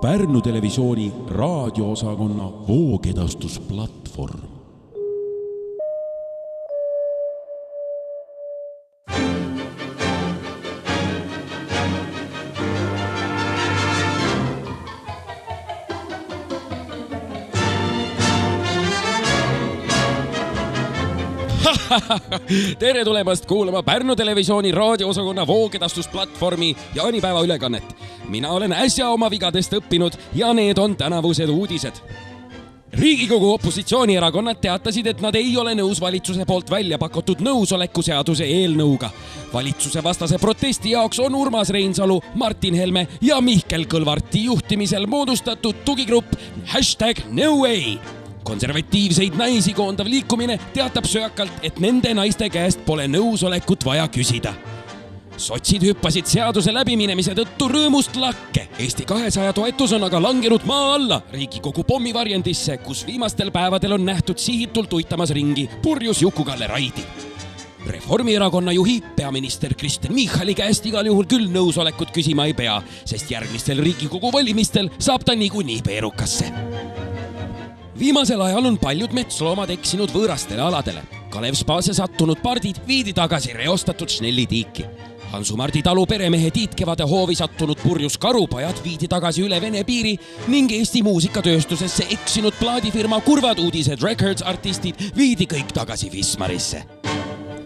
Pärnu Televisiooni raadioosakonna voogedastusplatvorm. Tere tulemast kuulama Pärnu Televisiooni raadioosakonna voogedastusplatvormi jaanipäeva ülekannet. Mina olen äsja oma vigadest õppinud ja need on tänavused uudised. Riigikogu opositsioonierakonnad teatasid, et nad ei ole nõus valitsuse poolt välja pakutud nõusoleku seaduse eelnõuga. Valitsuse vastase protesti jaoks on Urmas Reinsalu, Martin Helme ja Mihkel Kõlvarti juhtimisel moodustatud tugigrupp #NoWay. Konservatiivseid naisi koondav liikumine teatab söakalt, et nende naiste käest pole nõusolekut vaja küsida. Sotsid hüppasid seaduse läbiminemise tõttu rõõmust lakke. Eesti 200 toetus on aga langenud maa alla Riigikogu pommivarjendisse, kus viimastel päevadel on nähtud sihitult uitamas ringi purjus Juku-Kalle Raidi. Reformierakonna juhi peaminister Kristen Michali käest igal juhul küll nõusolekut küsima ei pea, sest järgmistel Riigikogu valimistel saab ta niikuinii peerukasse. Viimasel ajal on paljud metsloomad eksinud võõrastele aladele. Kalev Spaase sattunud pardid viidi tagasi reostatud Schnellitiiki. Hansu-Mardi talu peremehe Tiit Kevade hoovi sattunud purjus karupajad viidi tagasi üle Vene piiri ning Eesti muusikatööstusesse eksinud plaadifirma Kurvad Uudised Records artistid viidi kõik tagasi Wismarisse.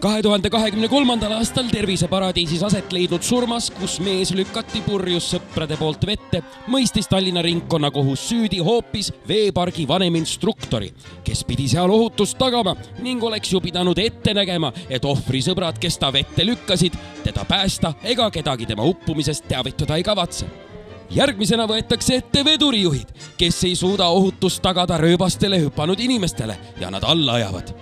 2023. aastal terviseparadiisis aset leidnud surmas, kus mees lükati purjus sõprade poolt vette, mõistis Tallinna ringkonnakohus süüdi hoopis veepargi vanem instruktori, kes pidi seal ohutust tagama ning oleks ju pidanud ette nägema, et ohvri sõbrad, kes ta vette lükkasid, teda päästa ega kedagi tema uppumisest teavitada ei kavatse. Järgmisena võetakse ette vedurijuhid, kes ei suuda ohutust tagada rööbastele hüpanud inimestele ja nad alla ajavad.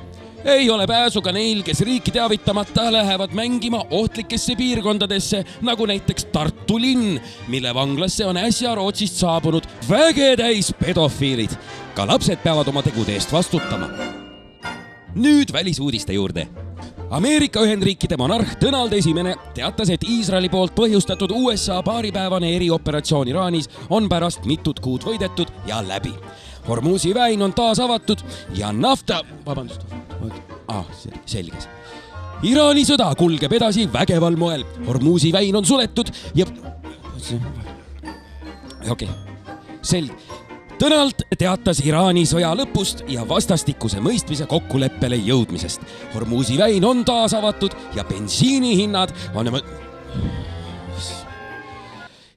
Ei ole pääsu ka neil, kes riiki teavitamata lähevad mängima ohtlikesse piirkondadesse, nagu näiteks Tartu linn, mille vanglasse on äsja Rootsist saabunud vägetäis pedofiilid. Ka lapsed peavad oma tegude eest vastutama. Nüüd välisuudiste juurde. Ameerika Ühendriikide monarh Donald I teatas, et Iisraeli poolt põhjustatud USA paaripäevane erioperatsioon Iraanis on pärast mitut kuud võidetud ja läbi. Hormuzi väin on taas avatud ja nafta... selges. Iraani sõda kulgeb edasi vägeval moel. Hormuzi väin on suletud ja... Selge. Donald teatas Iraani sõja lõpust ja vastastikuse mõistmise kokkuleppele jõudmisest. Hormuzi väin on taas avatud ja bensiini hinnad on...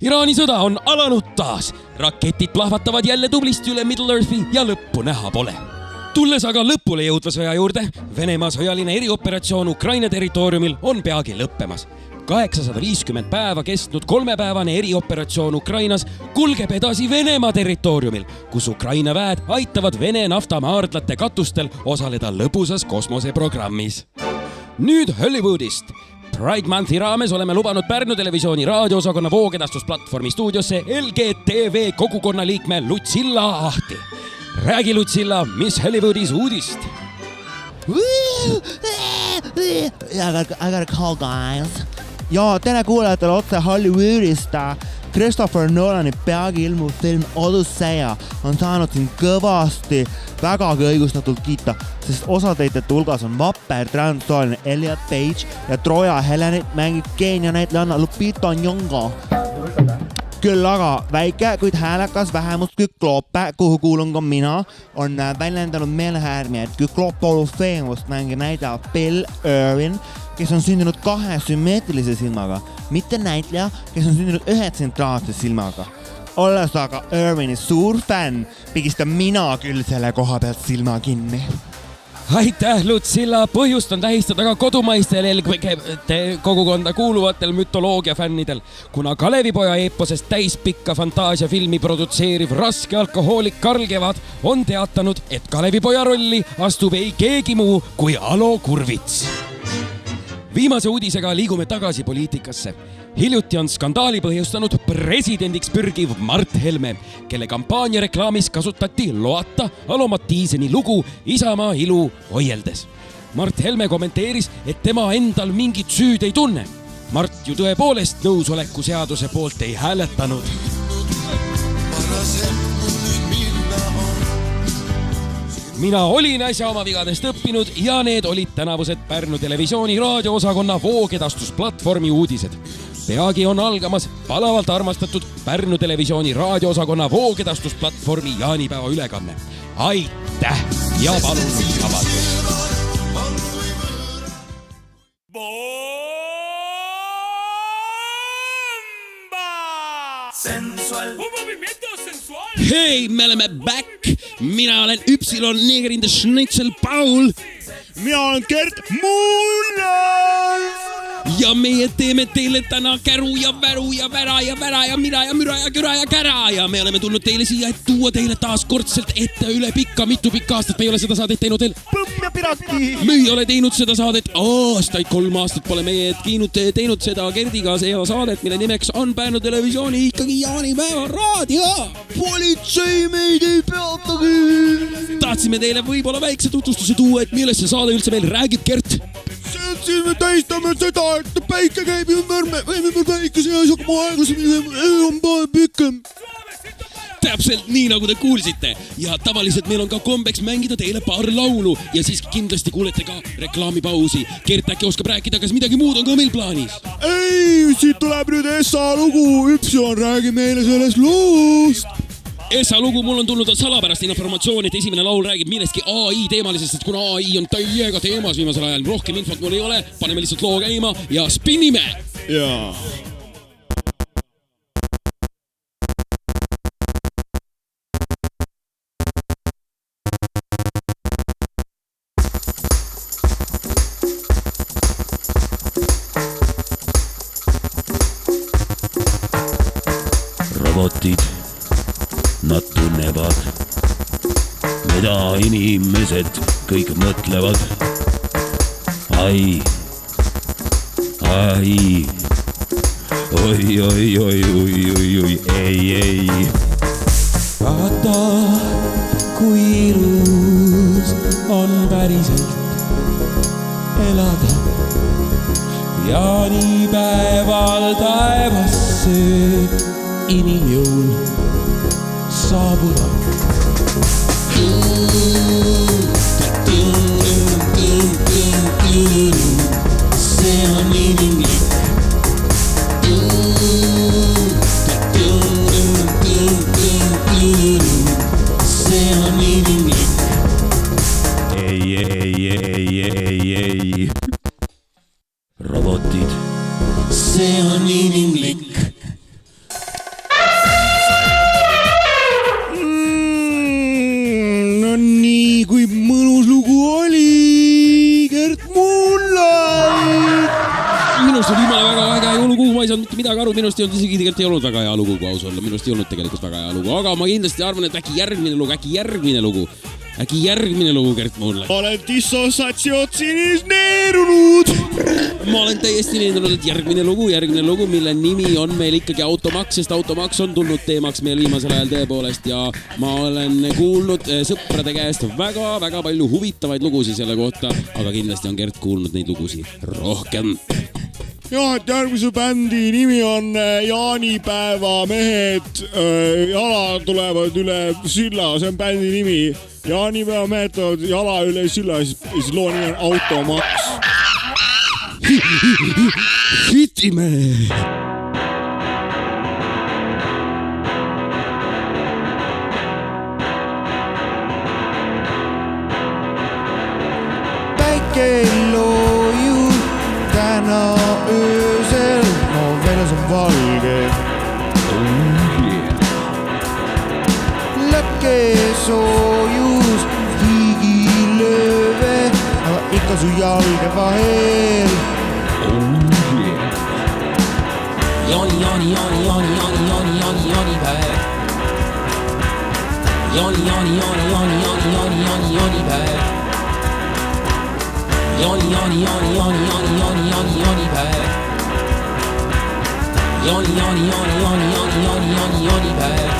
Iraani sõda on alanud taas. Raketid plahvatavad jälle tublisti üle Middle Earthi ja lõppu näha pole. Tulles aga lõpule jõudva sõja juurde, Venemaa sõjaline erioperatsioon Ukraina territooriumil on peagi lõppemas. 850 päeva kestnud 3-päevane erioperatsioon Ukrainas kulgeb edasi Venemaa territooriumil, kus Ukraina väed aitavad Vene naftamaardlate katustel osaleda lõbusas kosmoseprogrammis. Nüüd Hollywoodist. Pride Monthi raames oleme lubanud Pärnu Televisiooni raadioosakonna voogedastusplatvormi stuudiosse LGTV kogukonna liikme Lutsilla Ahti. Räägi, Lutsilla, mis Hollywoodis uudist? I got a call, guys. Ja, tere kuulajatele otse Hollywoodist. Christopher Nolani peagi ilmuv film Odysseia on saanud siin kõvasti vägagi õigustatult kiita, sest osatäitjate hulgas on vapper transsooline Elliot Page ja Troja Helenit mängib Keenia näitlejanna Lupita Nyong'o. Küll aga väike, kuid häälekas vähemust Kykloope, kuhu kuulun ka mina, on väljendanud meelehäärmi, et Kykloope-Olufeemust mängib näitleja Bill Irwin, kes on sündinud 2 sümmeetrilise silmaga, mitte näitleja, kes on sündinud 1 tsentraalse silmaga. Olles aga Irwini suur fänn, pigistan mina küll selle koha pealt silma kinni. Aitäh, Lutsilla! Põhjust on tähistada ka kodumaistel LGBT kogukonda kuuluvatel mütoloogiafännidel, kuna Kalevipoja eeposest täispikka fantaasiafilmi produtseeriv raske alkohoolik Karl Kevad on teatanud, et Kalevipoja rolli astub ei keegi muu kui Alo Kurvits. Viimase uudisega liigume tagasi poliitikasse. Hiljuti on skandaali põhjustanud presidendiks pürgiv Mart Helme, kelle kampaania reklaamis kasutati loata Alo Mattiiseni lugu Isamaa ilu hoieldes. Mart Helme kommenteeris, et tema endal mingit süüd ei tunne. Mart ju tõepoolest nõusoleku seaduse poolt ei hääletanud. mina olin äsja oma vigadest õppinud ja need olid tänavused Pärnu televisiooni raadioosakonna voogedastusplatvormi uudised. Peagi on algamas palavalt armastatud Pärnu televisiooni raadioosakonna voogedastusplatvormi jaanipäeva ülekanne. Aitäh ja palun vabandust! Hei, me oleme back! Mina olen Ypsilon Neger in the Schnitzel Paul. Mina olen Gert Muller. Ja meie teeme teile täna käru ja väru ja vära ja vära ja mira ja müra ja küra ja kära. Ja me oleme tulnud teile siia, et tuua teile taas kordselt ette üle mitu pikka aastat. Me ei ole seda saadet teinud veel. Põmm ja piraki. Me ei ole teinud seda saadet aastaid, 3 aastat pole meie teinud seda Gerdiga saadet, mille nimeks on Pärnu televisiooni ikkagi jaanipäeva raadio. Politsei meid ei peatagi. Tahtsime teile võib-olla väikse tutvustuse tuua, et millest see saade üldse meil räägib, Gert. Siis me tähistame seda, et päike käib ümber, me võime päike seas hakkama aeglasem, on päev pikem. Täpselt nii, nagu te kuulsite. Ja tavaliselt meil on ka kombeks mängida teile paar laulu ja siis kindlasti kuulete ka reklaamipausi. Gert äkki oskab rääkida, kas midagi muud on ka meil plaanis? Ei, siit tuleb nüüd Essa lugu. Ypsilon räägi meile sellest loost. Essa lugu, mul on tulnud salapärast informatsiooni, et esimene laul räägib millestki AI teemalisest, et kuna AI on täiega teemas viimasel ajal, rohkem infot mul ei ole, paneme lihtsalt loo käima ja spinnime! Jaa. Robotid. Nad tunnevad, mida inimesed kõik mõtlevad. Ai, oi, ei. Vaata, kui ilus on päriselt elada. Jaanipäeval taevasse inimjõul saabuda. See on inimlik. See on inimlik. Ei. Robotid. See on inimlik. Kui mõnus lugu oli, Gert Muller. Minust oli jumala väga hea lugu, ma ei saanud mitte midagi aru, minust ei olnud isegi tegelikult ei olnud väga hea lugu, kui aus olla, minust ei olnud tegelikult väga hea lugu, aga ma kindlasti arvan, et äkki järgmine lugu, Gert Muller. Ma olen dissotsiatsioonis neerunud. Ma olen täiesti neendunud, et järgmine lugu, mille nimi on meil ikkagi automaks, sest automaks on tulnud teemaks meil viimasel ajal tõepoolest ja ma olen kuulnud sõprade käest väga palju huvitavaid lugusid selle kohta, aga kindlasti on Gert kuulnud neid lugusid rohkem. Jah, et järgmise bändi nimi on Jaanipäeva mehed jala tulevad üle silla, see on bändi nimi. Jaanipäeva mehed tulevad jala üle silla, siis loo nimi on automaks. Hitime! Päike loojub täna öösel, no väljas on valge. Lõkke soojus, hiigilööve, aga ikka su jalge vahel. Jaanipäev.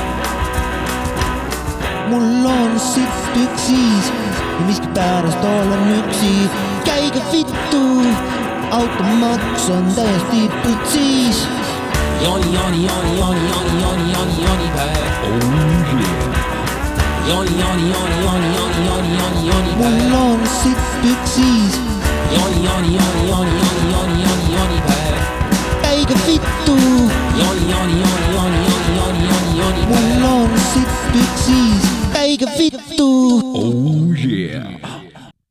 Mul on sitt üksis ja miskipärast olen üksi. Käige vittu, automaks on täiesti putsis. Jaanipäev. Jooni, jooni, jooni, jooni, jooni, jooni, jooni, jooni päev. mul on sitt püksis. Jooni, jooni, jooni, jooni, jooni, jooni, jooni, jooni päev. Käige vittu. Jooni, jooni, jooni, jooni, jooni, jooni, jooni, jooni päev. mul on sitt püksis. Käige vittu. Oh yeah.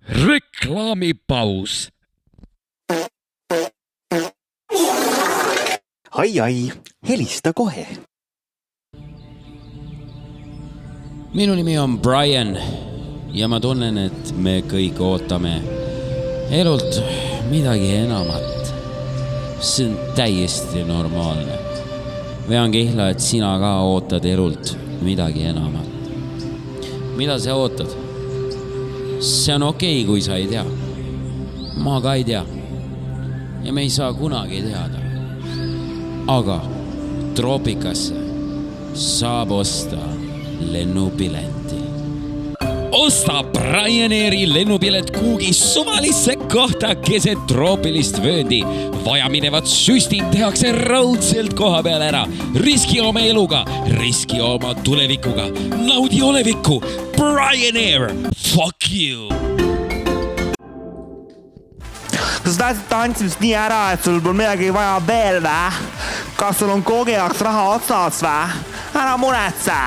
Reklaamipaus. Ai, helista kohe. Minu nimi on Brian ja ma tunnen, et me kõik ootame elult midagi enamat. See on täiesti normaalne. Vean kihla, et sina ka ootad elult midagi enamat. Mida sa ootad? See on okei, kui sa ei tea. Ma ka ei tea. Ja me ei saa kunagi teada. Aga Troopikasse saab osta lennupileti. Osta Ryanairi lennupilet kuugi suvalisse kohta keset troopilist vööndi. Vajaminevad süstid tehakse raudselt koha peal ära. Riski oma eluga, riski oma tulevikuga. Naudi olevikku. Ryanair, fuck you! Kas sa tahtsid tantsimist nii ära, et sul pole midagi vaja veel vä? Kas sul on koogi jaoks raha otsas vä? Ära muretse!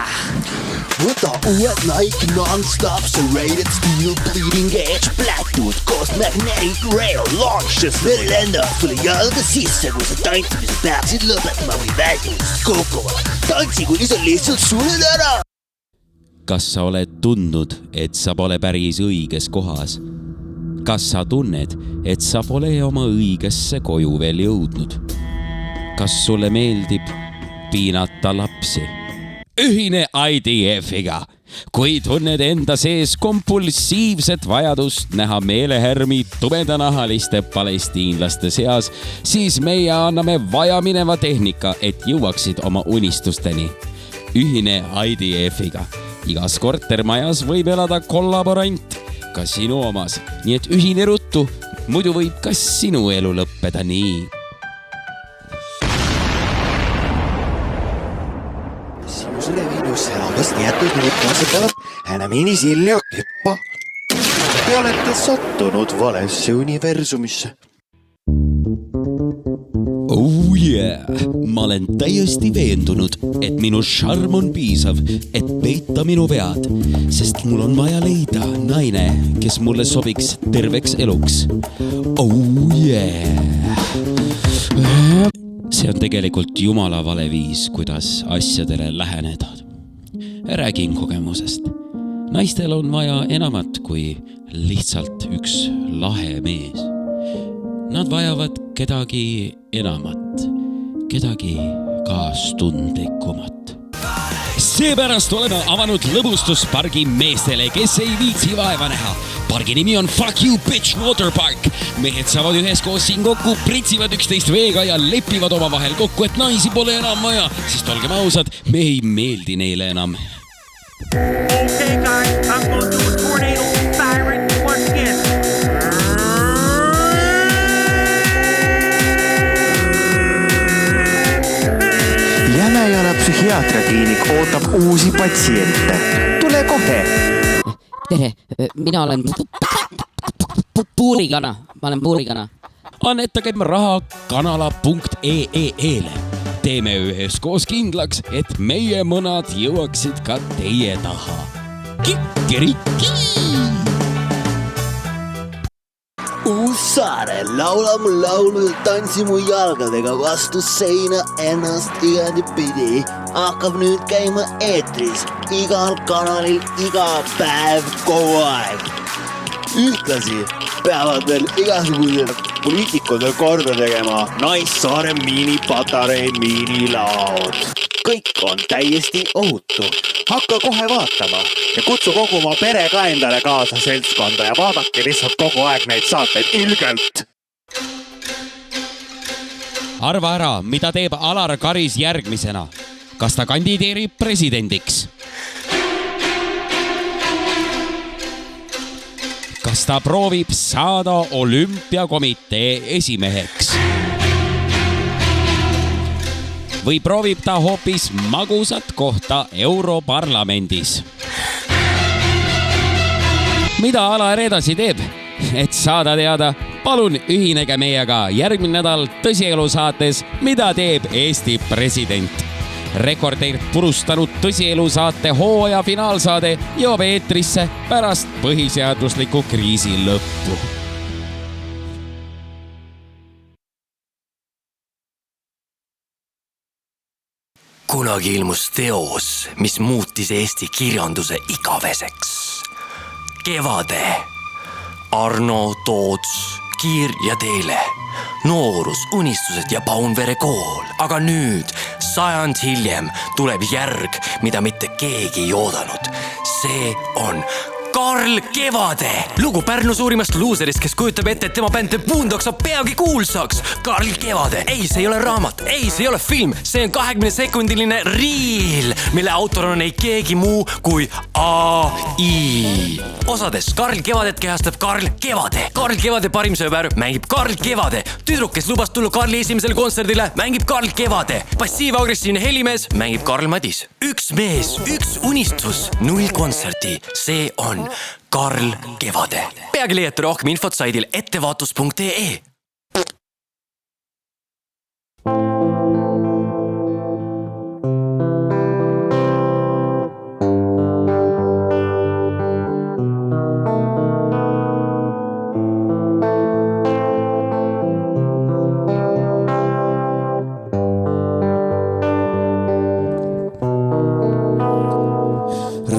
Võta uued Nike non-stop serrated steel bleeding edge Blackwood koos magnetic rail launches veri lendab sulle jalga sisse, kui sa tantsimise peaksid lõpetama või vägimist kukkuva. Tantsi, kuni sa lihtsalt suled ära. Kas sa oled tundnud, et sa pole päris õiges kohas? Kas sa tunned, et sa pole oma õigesse koju veel jõudnud? Kas sulle meeldib piinata lapsi? Ühine IDF-iga. Kui tunned enda sees kompulsiivset vajadust näha meelehärmi tumedanahaliste palestiinlaste seas, siis meie anname vajamineva tehnika, et jõuaksid oma unistusteni. Ühine IDF-iga. Igas kortermajas võib elada kollaborant, ka sinu omas. Nii et ühine ruttu, muidu võib ka sinu elu lõppeda nii. Sinusele viinus seadust jätud nüüd kasutavad Hänamini Silja Keppa. Te olete sattunud valesse universumisse. Oh yeah! Ma olen täiesti veendunud, et minu šarm on piisav, et peita minu vead, sest mul on vaja leida naine, kes mulle sobiks terveks eluks. Oh yeah! See on tegelikult jumala vale viis, kuidas asjadele läheneda. Räägin kogemusest. Naistel on vaja enamat kui lihtsalt üks lahe mees. Nad vajavad kedagi enamat, kedagi kaastundlikumat. Seepärast oleme avanud lõbustuspargi meestele, kes ei viitsi vaeva näha. Pargi nimi on Fuck You Bitch Water Park. Mehed saavad üheskoos siin kokku, pritsivad üksteist veega ja lepivad oma vahel kokku, et naisi pole enam vaja, sest olgem ausad, me ei meeldi neile enam. Okay guys, I'm going to do a tornado siren once again. Jämejana psühhiaatriakliinik ootab uusi patsiente. Tule kohe. Tere, mina olen puurikana. Ma olen puurikana. Annetagem raha kanala.ee-le. Teeme üheskoos kindlaks, et meie mõnad jõuaksid ka teie taha. Kikeriki! Uussaare, laula mu laulu, tantsi mu jalgadega vastu seina ennast igatipidi. Hakkab nüüd käima eetris, igal kanalil, iga päev, kogu aeg. Ühtlasi peavad veel igasugused poliitikud korda tegema Naissaare miinipatarei miinilaod. Kõik on täiesti ohutu. Hakka kohe vaatama ja kutsu kogu oma pere ka endale kaasa seltskonda ja vaadake lihtsalt kogu aeg neid saateid ilgelt. Arva ära, mida teeb Alar Karis järgmisena. Kas ta kandideerib presidendiks? Kas ta proovib saada olümpiakomitee esimeheks? Või proovib ta hoopis magusat kohta Europarlamendis? mida Alar edasi teeb? Et saada teada, palun ühinege meiega järgmine nädal Tõsielu saates Mida teeb Eesti president? Rekordeid purustanud Tõsielu saate hooaja finaalsaade jõuab eetrisse pärast põhiseadusliku kriisi lõppu. Kunagi ilmus teos, mis muutis Eesti kirjanduse igaveseks. Kevade. Arno Toots, Kiir ja Teele. Noorus, unistused ja Paunvere kool. Aga nüüd, 100 hiljem, tuleb järg, mida mitte keegi ei oodanud. See on Karl Kevade. Lugu Pärnu suurimast luuserist, kes kujutab ette, et tema bänd The Boondocks saab peagi kuulsaks. Karl Kevade. Ei, see ei ole raamat. Ei, see ei ole film. See on 20-sekundiline reel, mille autor on ei keegi muu kui AI. Osades Karl Kevadet kehastab Karl Kevade. Karl Kevade parim sööber mängib Karl Kevade. Tüdruk, kes lubas tulla Karli esimesele kontserdile, mängib Karl Kevade. Passiiv-agressiivne helimees mängib Karl Madis. Üks mees, üks unistus, 0 kontserti. See on Karl Kevade. Peagi leiate rohkem infot saidil ettevaatus.ee.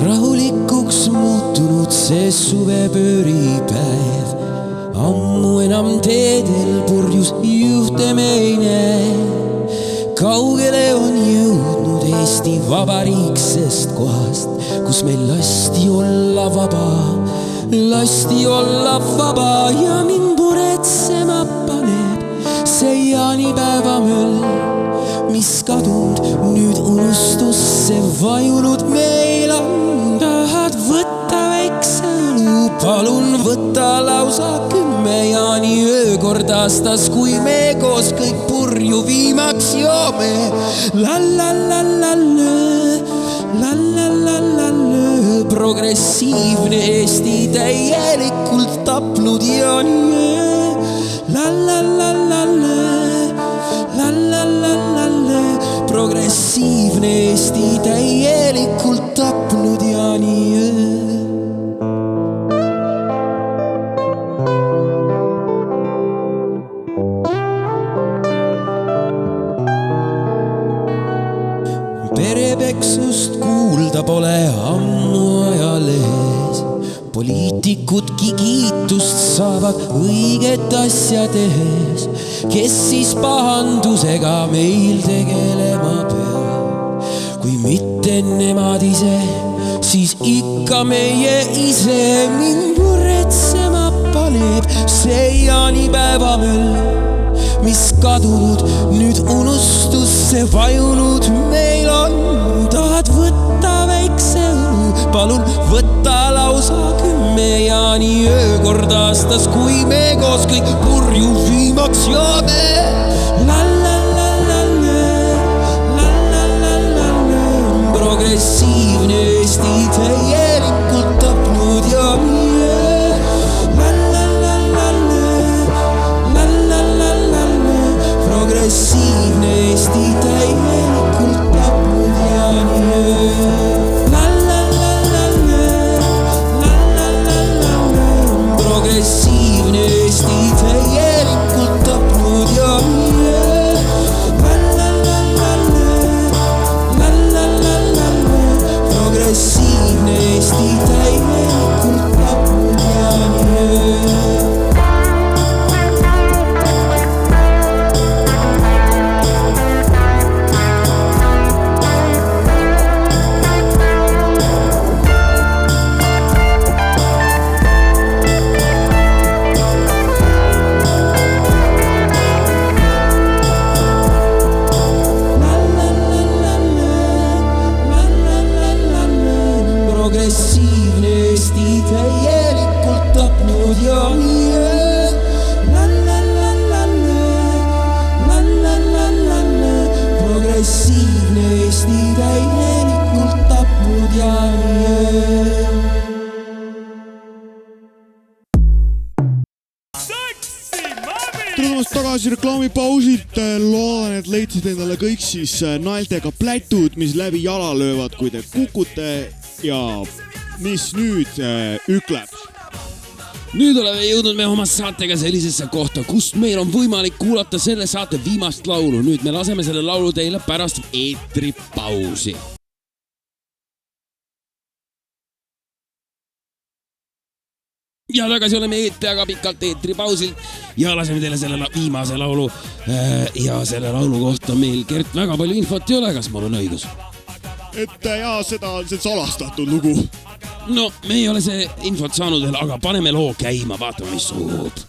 Rahulikuks muutunud see suvepööripäev. Ammu enam teedel purjus juhte me ei näe. Kaugele on jõudnud Eesti Vabariik sest kohast, kus meil lasti olla vaba. Lasti olla vaba ja mind muretsema paneb see jaanipäeva möll, mis kadunud nüüd unustusse vajunud meil on. Tahad võtta väikse õlu, palun võtta lausa 10 jaani öökord aastas, kui me koos kõik purju viimaks joome. Progressiivne Eesti täielikult tapnud jaani. Progressiivne Eesti täielikult tapnud jaani. Perepeksust kuulda pole ammu ajalehes. Poliitikudki kiitust saavad õiget asja tehes. Kes siis pahandusega meil tegelema peab? Kui mitte nemad ise, siis ikka meie ise. Mind muretsema paneb see jaanipäeva möll, mis kadunud nüüd unustusse vajunud meil on. Tahad võtta väikse õlu, palun võtta lausa 10 jaani öökord aastas, kui me koos kõik purju viimaks joome. Progressiivne Eesti täielikult tapnud jaani. Progressiivne Eesti täielikult tapnud jaani. Progressiivne Eesti täielikult tapnud jaani. tagasi reklaamipausilt. Loodan, et leidsid endale kõik siis naeltega plätud, mis läbi jala löövad, kui te kukute ja mis nüüd ükleb. Nüüd oleme jõudnud me oma saatega sellisesse kohta, kust meil on võimalik kuulata selle saate viimast laulu. Nüüd me laseme selle laulu teile pärast eetripausi. Ja tagasi oleme väga pikalt eetripausilt ja laseme teile selle viimase laulu. Ja selle laulu kohta meil Gert väga palju infot ei ole, kas mul on õigus? Et jaa, seda on see salastatud lugu. No, me ei ole see infot saanud veel, aga paneme loo käima, vaatame, mis suub.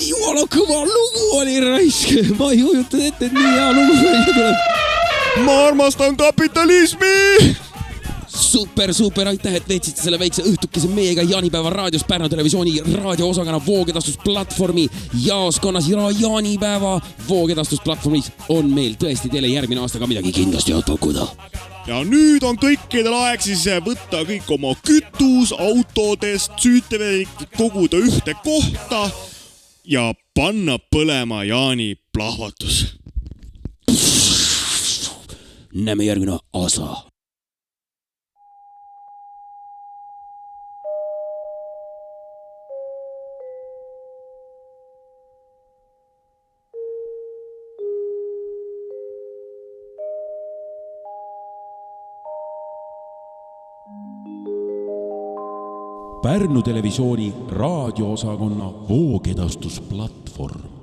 Jumala kõva lugu oli raisk. Ma ei ujuta ette, et nii hea lugu tuleb. Ma armastan kapitalismi! Super, aitäh, et veetsite selle väikse õhtukese meiega jaanipäeva raadios Pärnu televisiooni raadioosakonna voogedastusplatvormi jaoskonnas. Jaanipäeva voogedastusplatvormis on meil tõesti teile järgmine aasta ka midagi kindlasti head pakkuda. Ja nüüd on kõikidel aeg siis võtta kõik oma kütus autodest, süütevedik koguda ühte kohta ja panna põlema Jaani plahvatus. Näeme järgmine aasta. Pärnu televisiooni raadioosakonna voogedastusplatvorm.